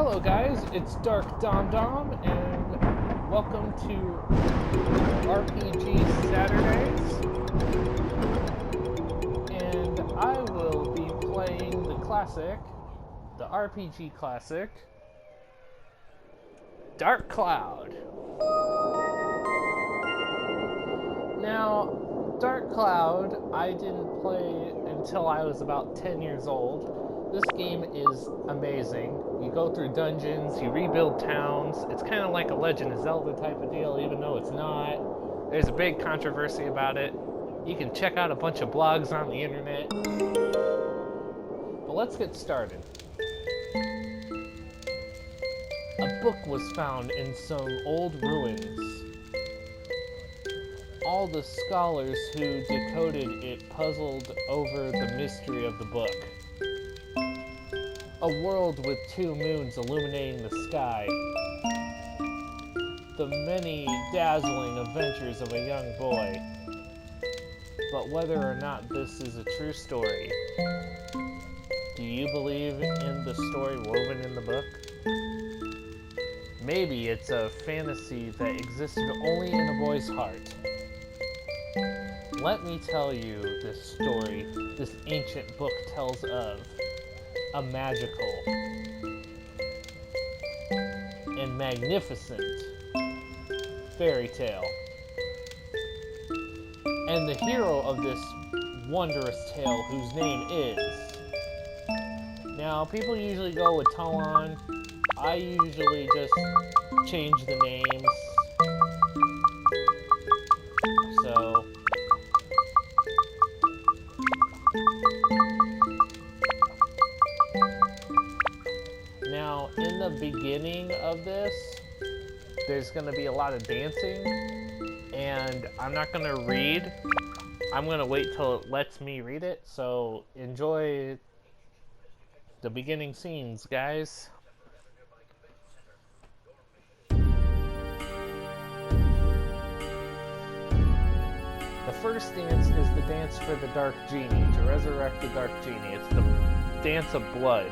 Hello guys, it's Dark Dom Dom and welcome to RPG Saturdays. And I will be playing the RPG classic, Dark Cloud. Now, Dark Cloud I didn't play until I was about 10 years old. This game is amazing. You go through dungeons, you rebuild towns. It's kind of like a Legend of Zelda type of deal, even though it's not. There's a big controversy about it. You can check out a bunch of blogs on the internet. But let's get started. A book was found in some old ruins. All the scholars who decoded it puzzled over the mystery of the book. A world with two moons illuminating the sky. The many dazzling adventures of a young boy. But whether or not this is a true story, do you believe in the story woven in the book? Maybe it's a fantasy that existed only in a boy's heart. Let me tell you this story this ancient book tells of a magical and magnificent fairy tale. And the hero of this wondrous tale, whose name is... Now, people usually go with Toan. I usually just change the names. So... Now, in the beginning of this, there's going to be a lot of dancing, and I'm not going to read. I'm going to wait till it lets me read it, so enjoy the beginning scenes, guys. The first dance is the dance for the Dark Genie, to resurrect the Dark Genie. It's the dance of blood.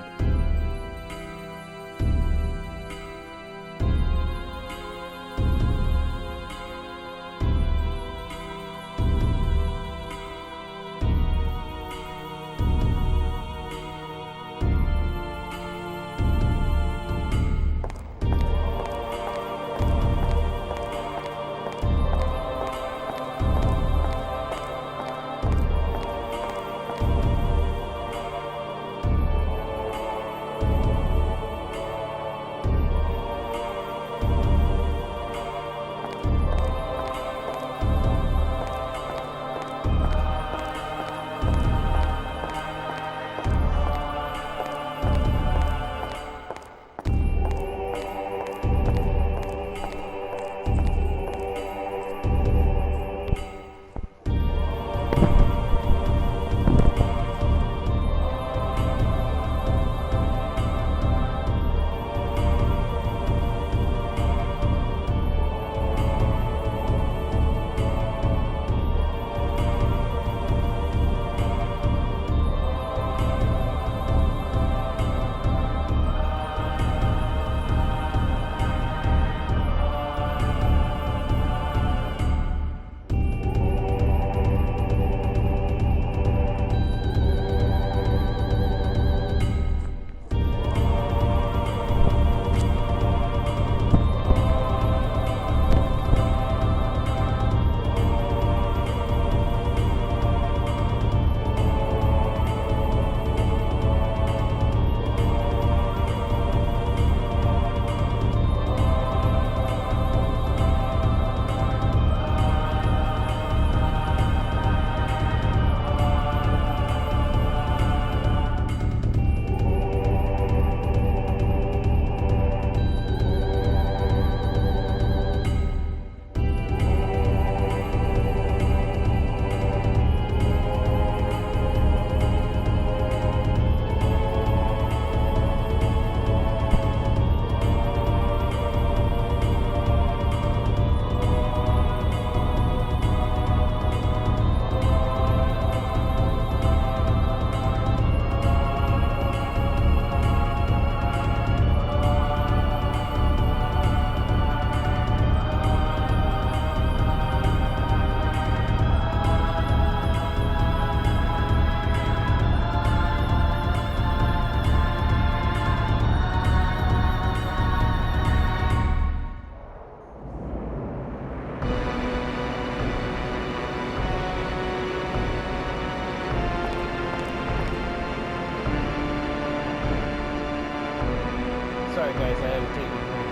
Sorry guys, I had to take a drink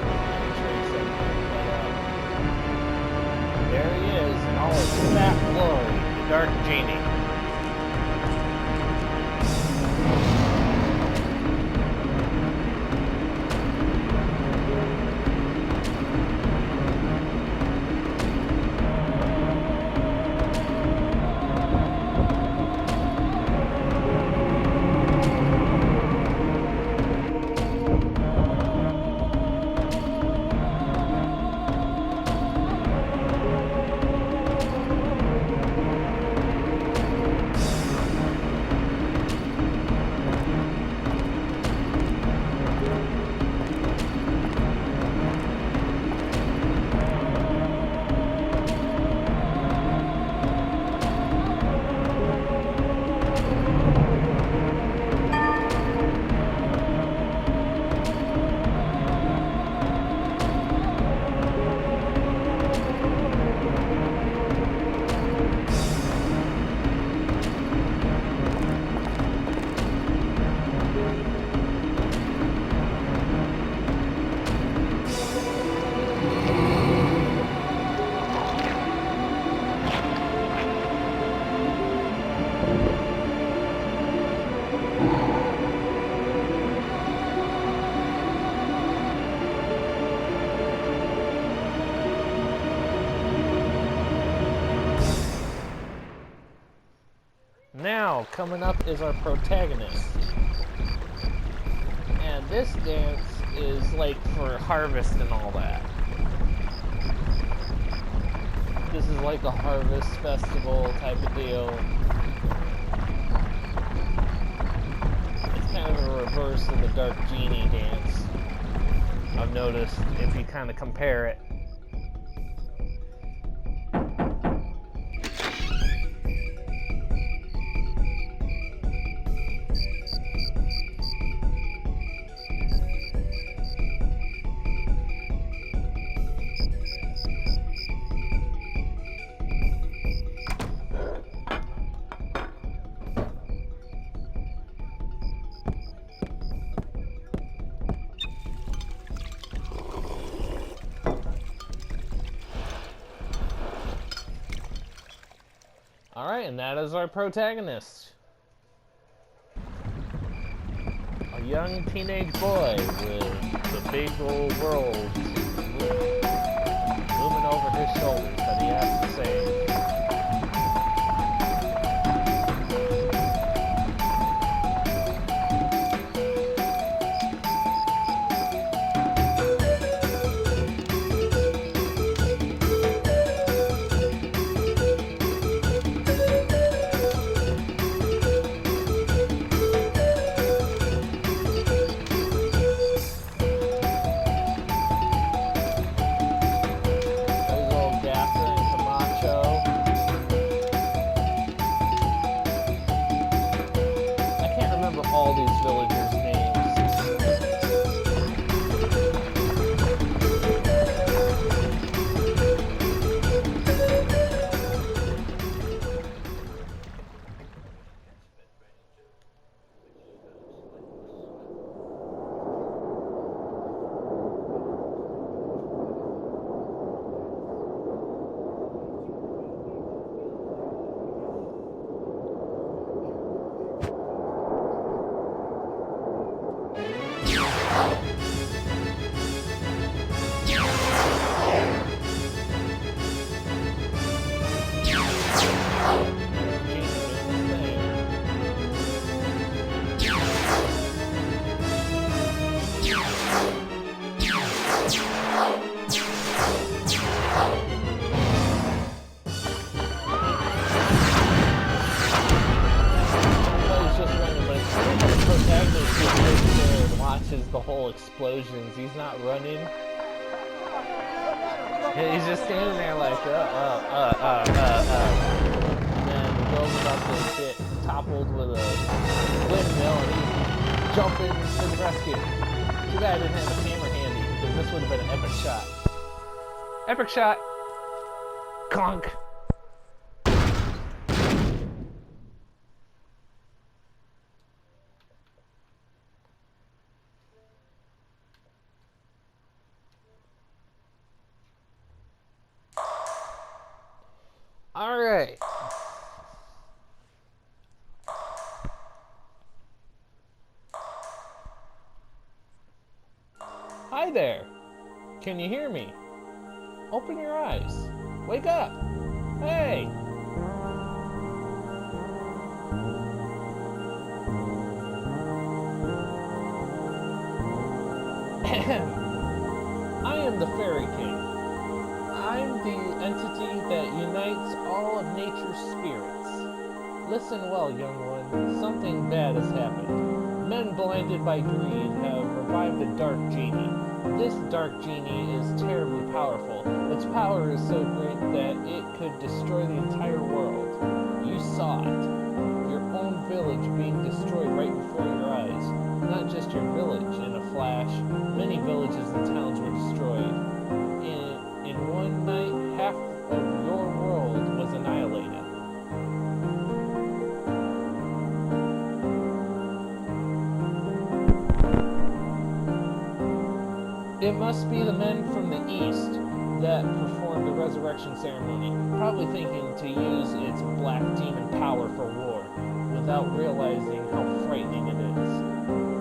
but there he is in all his fat glory, the Dark Genie. Now, coming up is our protagonist. And this dance is like for harvest and all that. This is like a harvest festival type of deal. It's kind of a reverse of the Dark Genie dance, I've noticed, if you kind of compare it. Alright, and that is our protagonist. A young teenage boy with the big old world looming over his shoulders that he has to save. All these villagers' names. Watches the whole explosions. He's not running. He's just standing there like, And then he goes about to get toppled with a windmill and he's jumping to the rescue. Too bad I didn't have a camera handy, because this would have been an epic shot. Epic shot! Conk! Hi there! Can you hear me? Open your eyes. Wake up! Hey! I am the Fairy King. I'm the entity that unites all of nature's spirits. Listen well, young one. Something bad has happened. Men blinded by greed have revived a dark genie. This dark genie is terribly powerful. Its power is so great that it could destroy the entire world. You saw it. Your own village being destroyed right before your eyes. Not just your village in a flash. Many villages and towns were destroyed. In one night, half of your world was annihilated. It must be the men from the east that performed the resurrection ceremony, probably thinking to use its black demon power for war, without realizing how frightening it is.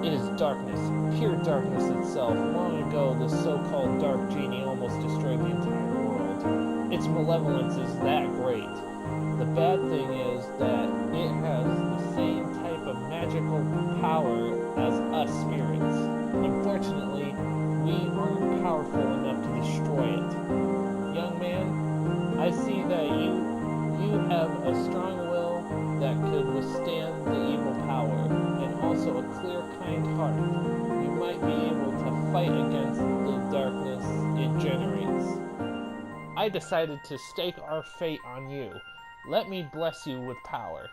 It is darkness, pure darkness itself. Long ago, the so-called dark genie almost destroyed the entire world. Its malevolence is that great. The bad thing is that it has the same type of magical power as us spirits. Unfortunately, we aren't powerful enough to destroy it. Young man, I see that you have a strong will that could withstand the evil power, and also a clear, kind heart. You might be able to fight against the darkness it generates. I decided to stake our fate on you. Let me bless you with power.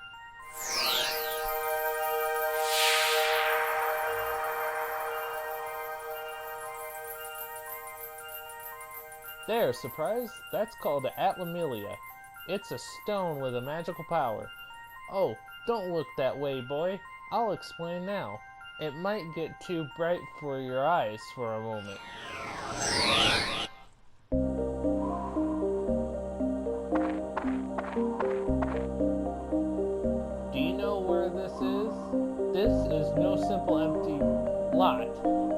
There, surprise? That's called the Atlamelia. It's a stone with a magical power. Oh, don't look that way, boy. I'll explain now. It might get too bright for your eyes for a moment. Do you know where this is? This is no simple empty lot.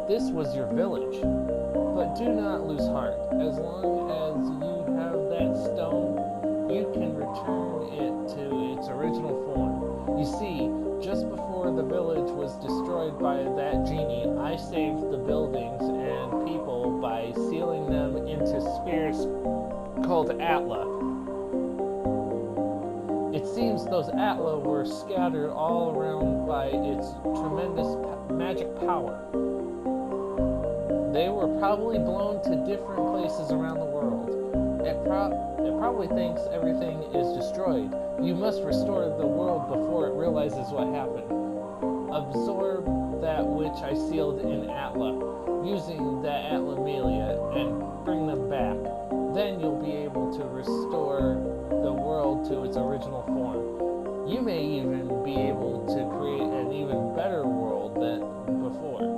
This was your village. But do not lose heart. As long as you have that stone, you can return it to its original form. You see, just before the village was destroyed by that genie, I saved the buildings and people by sealing them into spheres called Atla. It seems those Atla were scattered all around by its tremendous magic power. They were probably blown to different places around the world. It probably thinks everything is destroyed. You must restore the world before it realizes what happened. Absorb that which I sealed in Atla, using that Atlamelia, and bring them back. Then you'll be able to restore the world to its original form. You may even be able to create an even better world than before.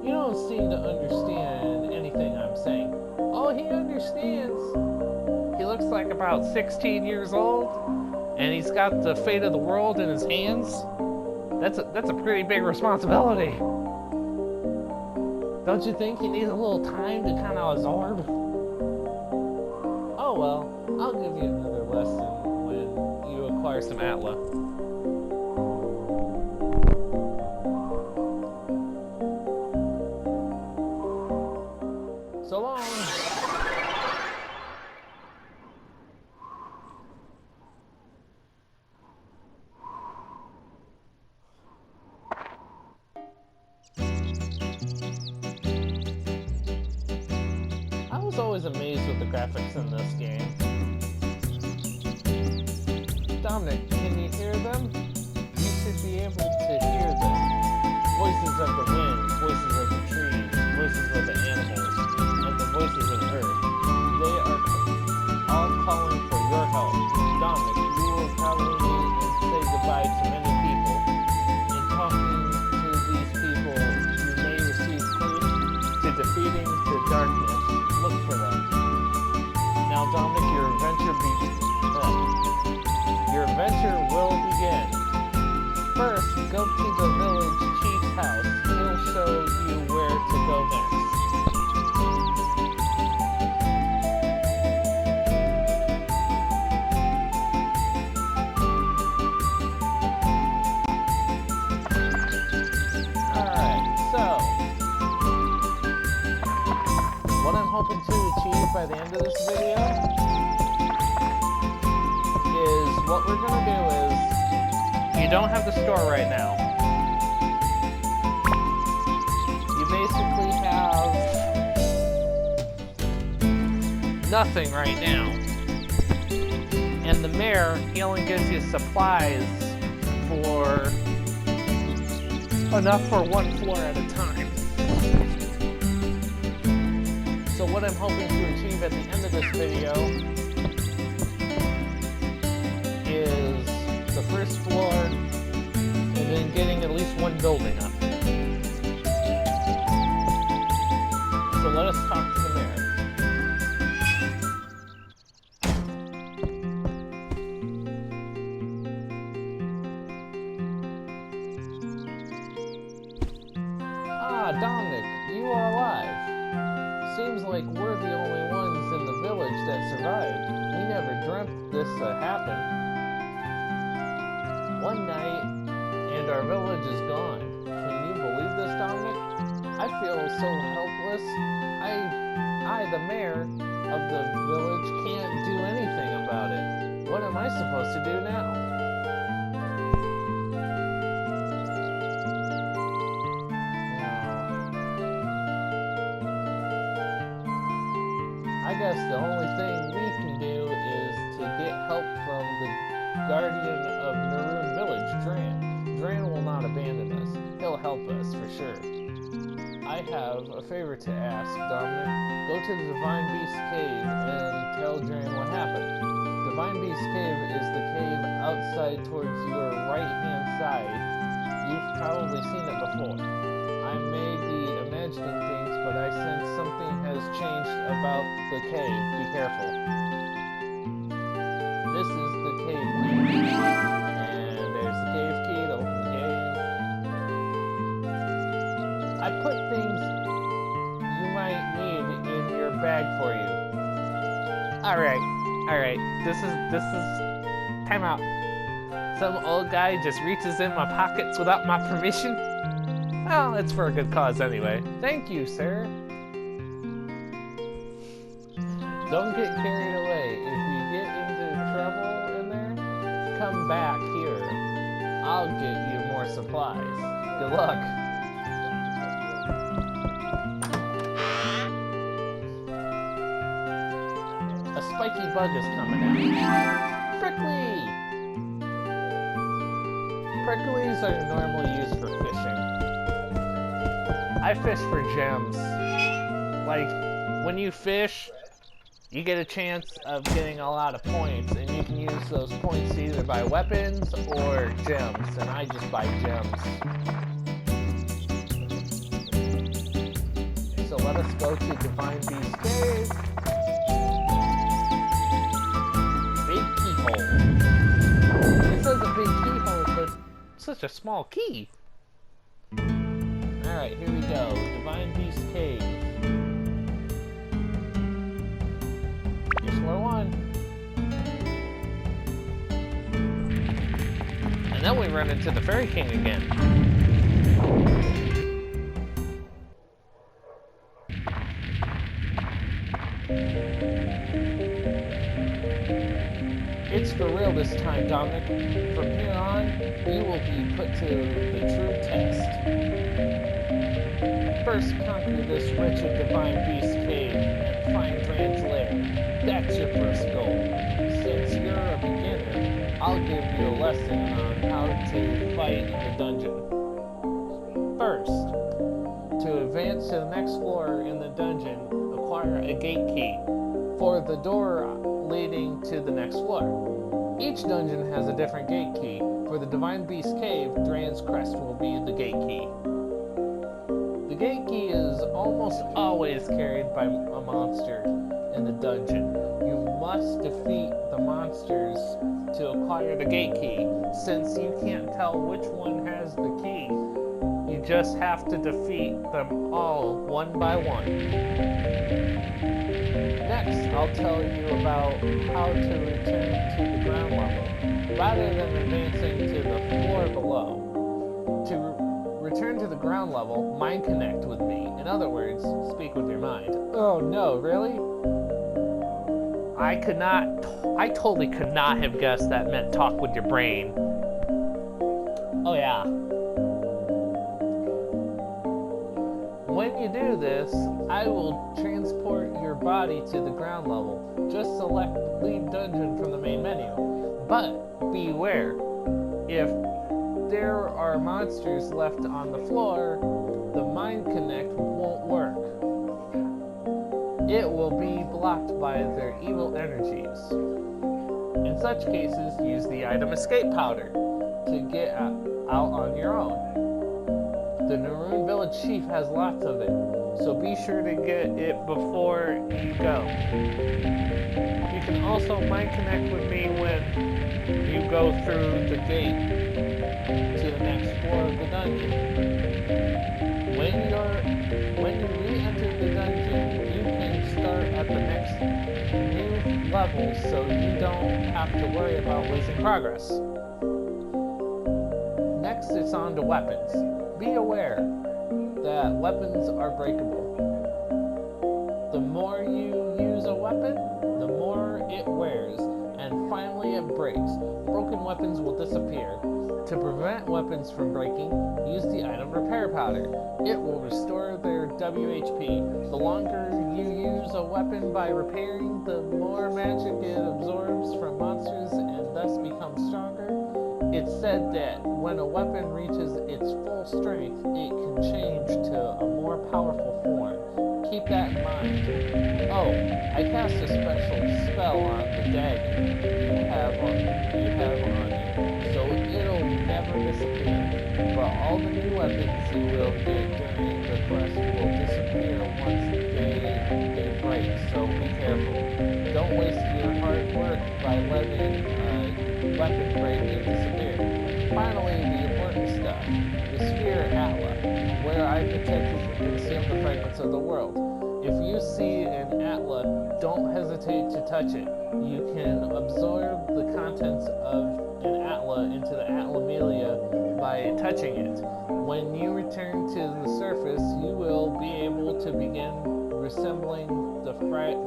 You don't seem to understand anything I'm saying. Oh, he understands. He looks like about 16 years old, and he's got the fate of the world in his hands. That's a pretty big responsibility. Don't you think he needs a little time to kind of absorb? Oh well, I'll give you another lesson when you acquire some Atla. So long. I was always amazed with the graphics in this game. Dominic, can you hear them? You should be able to hear them. Voices of the wind, voices of the trees, voices of the animals, and the voices of Earth. They are all calling for your help. Dominic, you will probably need to say goodbye to many people. In talking to these people, you may receive clues to defeating the darkness. Look for them. Now, Dominic, your adventure will begin. First, go to the village chief house. He'll show you where to go next. Hoping to achieve by the end of this video is what we're going to do is you don't have the store right now. You basically have nothing right now. And the mayor, he only gives you supplies for enough for one floor at a time. So what I'm hoping to achieve at the end of this video is the first floor and then getting at least one building up. So let us talk to the mayor. Ah, Dominic, you are alive. Seems like we're the only ones in the village that survived. We never dreamt this happened. One night, and our village is gone. Can you believe this, Dominic? I feel so helpless. I, the mayor of the village, can't do anything about it. What am I supposed to do now? I guess the only thing we can do is to get help from the guardian of Naroon Village, Dran. Dran will not abandon us. He'll help us for sure. I have a favor to ask, Dominic. Go to the Divine Beast Cave and tell Dran what happened. Divine Beast Cave is the cave outside towards your right-hand side. You've probably seen it before. I may be imagining things, but I sense something has changed about the cave. Be careful. This is the cave key. And there's the cave key to open the cave. I put things you might need in your bag for you. Alright. This is time out. Some old guy just reaches in my pockets without my permission? Well, it's for a good cause anyway. Thank you, sir. Don't get carried away. If you get into trouble in there, come back here. I'll get you more supplies. Good luck. A spiky bug is coming out. Prickly! Pricklies are normally used for fishing. I fish for gems. Like, when you fish, you get a chance of getting a lot of points, and you can use those points to either buy weapons or gems, and I just buy gems. So let us go to Divine Beast Cave. Big keyhole. It says a big keyhole, but such a small key. Alright, here we go. Divine Beast Cave. Here's floor 1. And then we run into the Fairy King again. It's for real this time, Dominic. From here on, you will be put to the true test. First, conquer this wretched Divine Beast Cave and find Dran's lair. That's your first goal. Since you're a beginner, I'll give you a lesson on how to fight in the dungeon. First, to advance to the next floor in the dungeon, acquire a gate key for the door leading to the next floor. Each dungeon has a different gate key. For the Divine Beast Cave, Dran's Crest will be the gate key. The gate key is almost always carried by a monster in the dungeon. You must defeat the monsters to acquire the gate key. Since you can't tell which one has the key, you just have to defeat them all one by one. Next, I'll tell you about how to return to the ground level, rather than advancing to the floor below. To return to the ground level, mind connect with me. In other words, speak with your mind. Oh no, really? I totally could not have guessed that meant talk with your brain. Oh yeah. When you do this, I will transport your body to the ground level. Just select Leave Dungeon from the main menu. But beware, if there are monsters left on the floor, the Mind Connect won't work. It will be blocked by their evil energies. In such cases, use the item Escape Powder to get out on your own. The Naroon Village Chief has lots of it, so be sure to get it before you go. You can also Mind Connect with me when you go through the gate to the next floor of the dungeon. When you re-enter the dungeon, you can start at the next new level, so you don't have to worry about losing progress. Next, it's on to weapons. Be aware that weapons are breakable. The more you use a weapon, the more it wears, and finally it breaks. Broken weapons will disappear. To prevent weapons from breaking, use the item Repair Powder. It will restore their WHP. The longer you use a weapon by repairing, the more magic it absorbs from monsters and thus becomes stronger. It's said that when a weapon reaches its full strength, it can change to a more powerful form. Keep that in mind. Oh, I cast a special spell on the dagger you have on you, so it'll never disappear. But all the new weapons you will get during the quest will disappear once they break, so be careful. Don't waste your hard work by letting weapon break and disappear. Finally, the important stuff, the Sphere Atla, where I protected and concealed the fragments of the world. If you see an Atla, don't hesitate to touch it. You can absorb the contents of an Atla into the Atlamelia by touching it. When you return to the surface, you will be able to begin resembling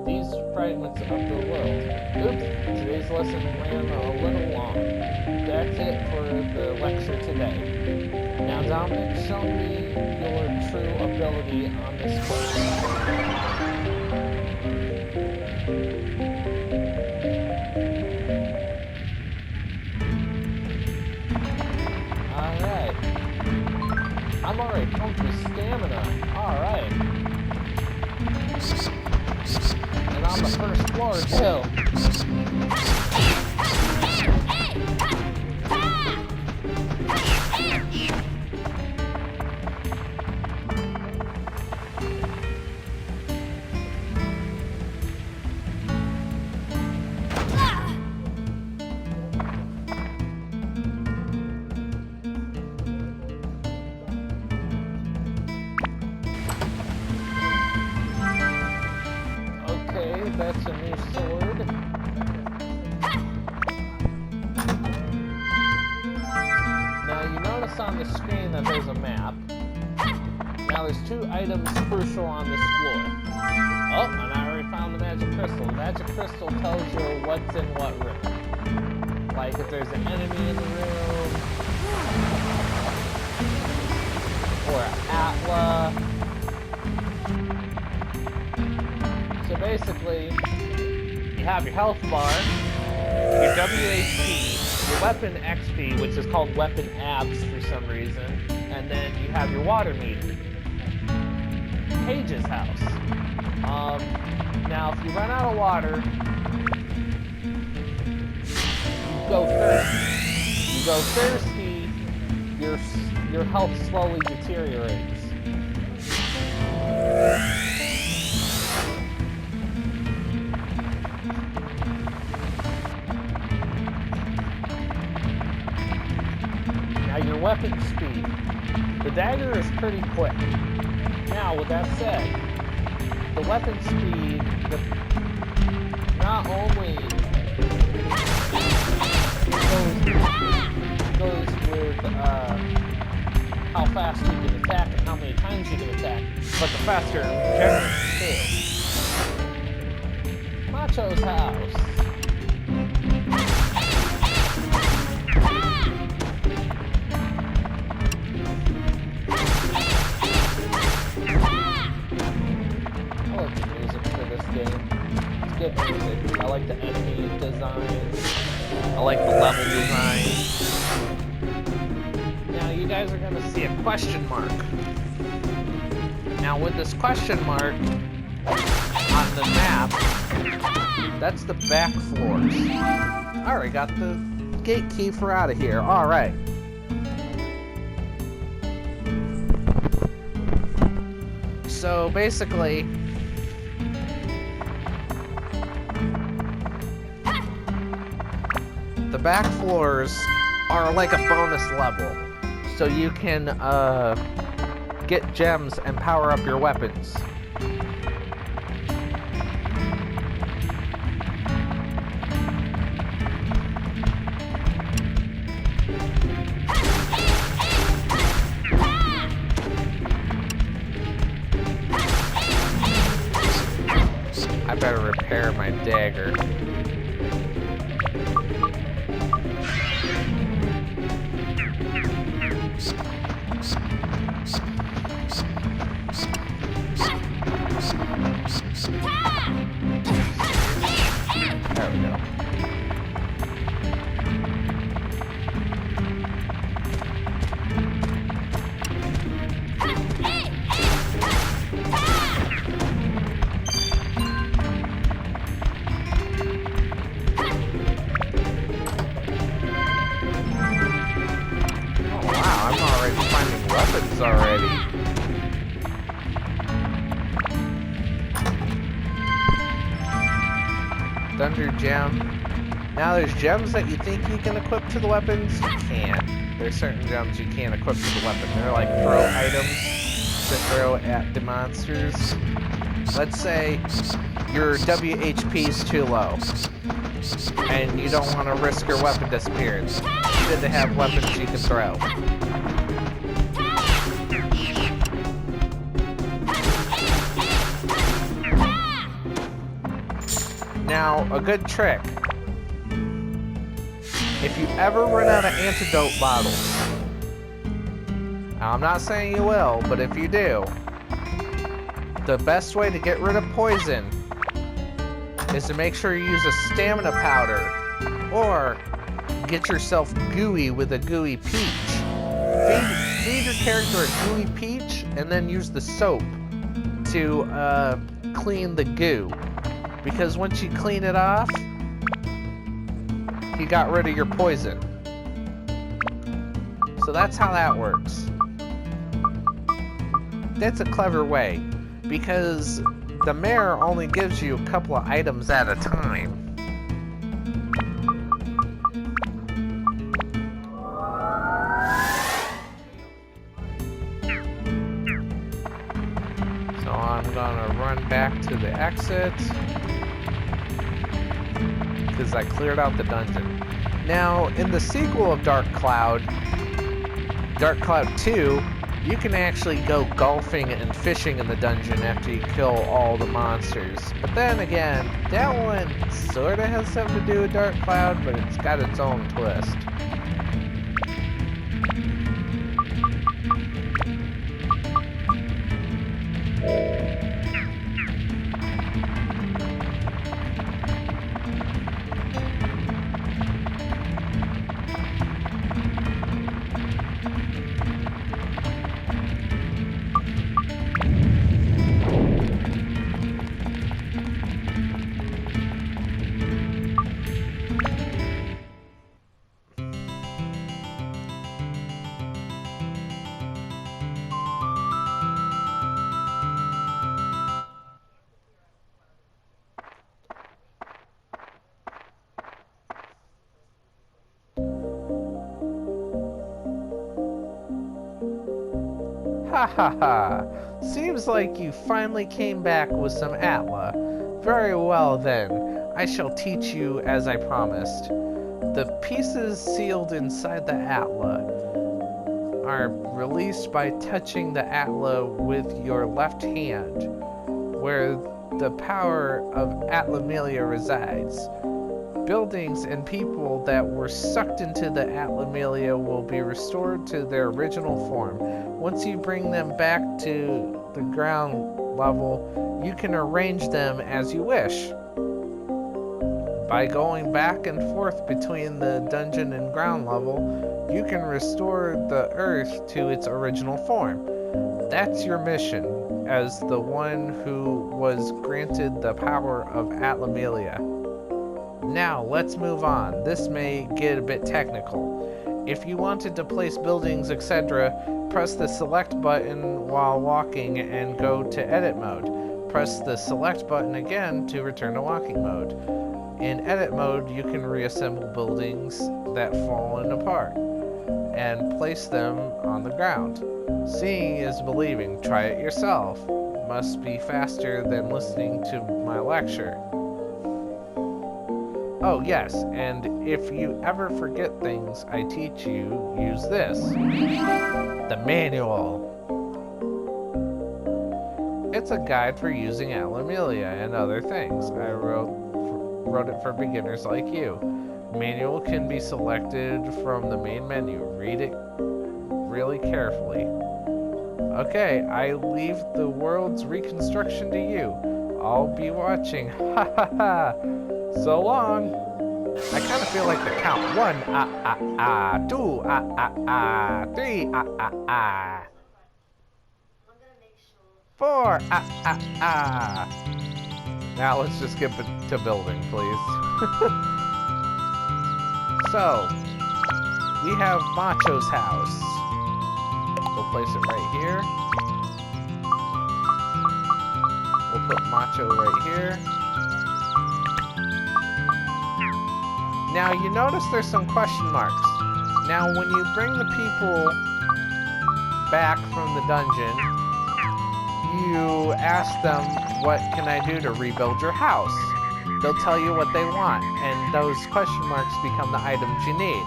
these fragments of the world. Oops, today's lesson ran a little long. That's it for the lecture today. Now Dominic, show me your true ability on this quest. Alright. I'm already pumped with stamina. Alright. And on the first floor, too. That's a new sword. Now you notice on the screen that there's a map. Now there's 2 items crucial on this floor. Oh, and I already found the magic crystal. The magic crystal tells you what's in what room. Like if there's an enemy in the room, or an Atla. So basically, you have your health bar, your WHP, your weapon XP, which is called weapon abs for some reason, and then you have your water meter. Paige's house. Now if you run out of water, you go thirsty, your health slowly deteriorates. Now your weapon speed. The dagger is pretty quick. Now, with that said, the weapon speed not only goes with how fast you can attack and how many times you can attack, but the faster generally too. Macho's house. Good music. I like the enemy designs. I like the level design. Now you guys are gonna see a question mark. Now with this question mark on the map, that's the back floors. Alright, got the gate key for out of here. Alright. So basically, the back floors are like a bonus level, so you can get gems and power up your weapons. I better repair my dagger. There we go. Oh wow, I'm already finding weapons already. Thunder gem. Now there's gems that you think you can equip to the weapons, you can't. There's certain gems you can't equip to the weapon. They're like throw items to throw at the monsters. Let's say your WHP is too low, and you don't want to risk your weapon disappearance. It's good to have weapons you can throw. Now, a good trick. If you ever run out of antidote bottles, now, I'm not saying you will, but if you do, the best way to get rid of poison is to make sure you use a stamina powder, or get yourself gooey with a gooey peach. Feed your character a gooey peach, and then use the soap to clean the goo. Because once you clean it off, you got rid of your poison. So that's how that works. That's a clever way, because the mare only gives you a couple of items at a time. So I'm gonna run back to the exit, because I cleared out the dungeon. Now, in the sequel of Dark Cloud 2, you can actually go golfing and fishing in the dungeon after you kill all the monsters. But then again, that one sorta has something to do with Dark Cloud, but it's got its own twist. Ha ha ha! Seems like you finally came back with some Atla. Very well then, I shall teach you as I promised. The pieces sealed inside the Atla are released by touching the Atla with your left hand, where the power of Atlamelia resides. Buildings and people that were sucked into the Atlamelia will be restored to their original form. Once you bring them back to the ground level, you can arrange them as you wish. By going back and forth between the dungeon and ground level, you can restore the Earth to its original form. That's your mission, as the one who was granted the power of Atlamelia. Now, let's move on. This may get a bit technical. If you wanted to place buildings, etc., press the select button while walking and go to edit mode. Press the select button again to return to walking mode. In edit mode, you can reassemble buildings that fallen apart and place them on the ground. Seeing is believing. Try it yourself. Must be faster than listening to my lecture. Oh yes, and if you ever forget things I teach you, use this. The manual. It's a guide for using Atlamelia and other things. I wrote it for beginners like you. Manual can be selected from the main menu. Read it really carefully. Okay, I leave the world's reconstruction to you. I'll be watching. Ha ha ha. So long. I kind of feel like the count. 1, 2, 3, 4, Now let's just get to building, please. So, we have Macho's house. We'll place it right here. We'll put Macho right here. Now you notice there's some question marks. Now when you bring the people back from the dungeon, you ask them, what can I do to rebuild your house? They'll tell you what they want, and those question marks become the items you need.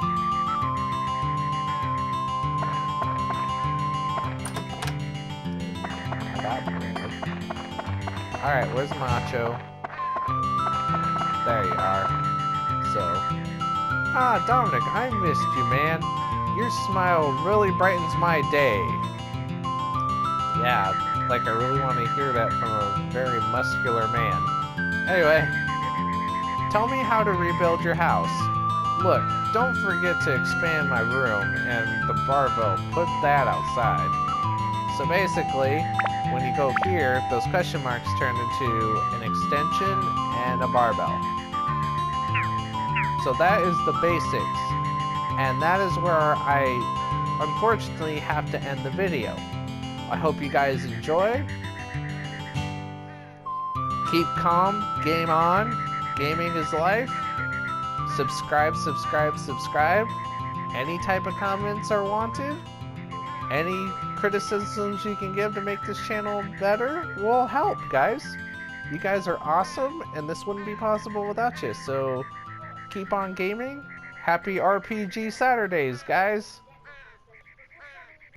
Alright, where's Macho? There you are. Dominic, I missed you, man. Your smile really brightens my day. Yeah, like I really want to hear that from a very muscular man. Anyway, tell me how to rebuild your house. Look, don't forget to expand my room and the barbell. Put that outside. So basically, when you go here, those question marks turn into an extension and a barbell. So that is the basics, and that is where I unfortunately have to end the video. I hope you guys enjoy. Keep calm, game on, gaming is life. Subscribe, subscribe, subscribe. Any type of comments are wanted. Any criticisms you can give to make this channel better will help, guys. You guys are awesome, and this wouldn't be possible without you, so keep on gaming. Happy RPG Saturdays, guys.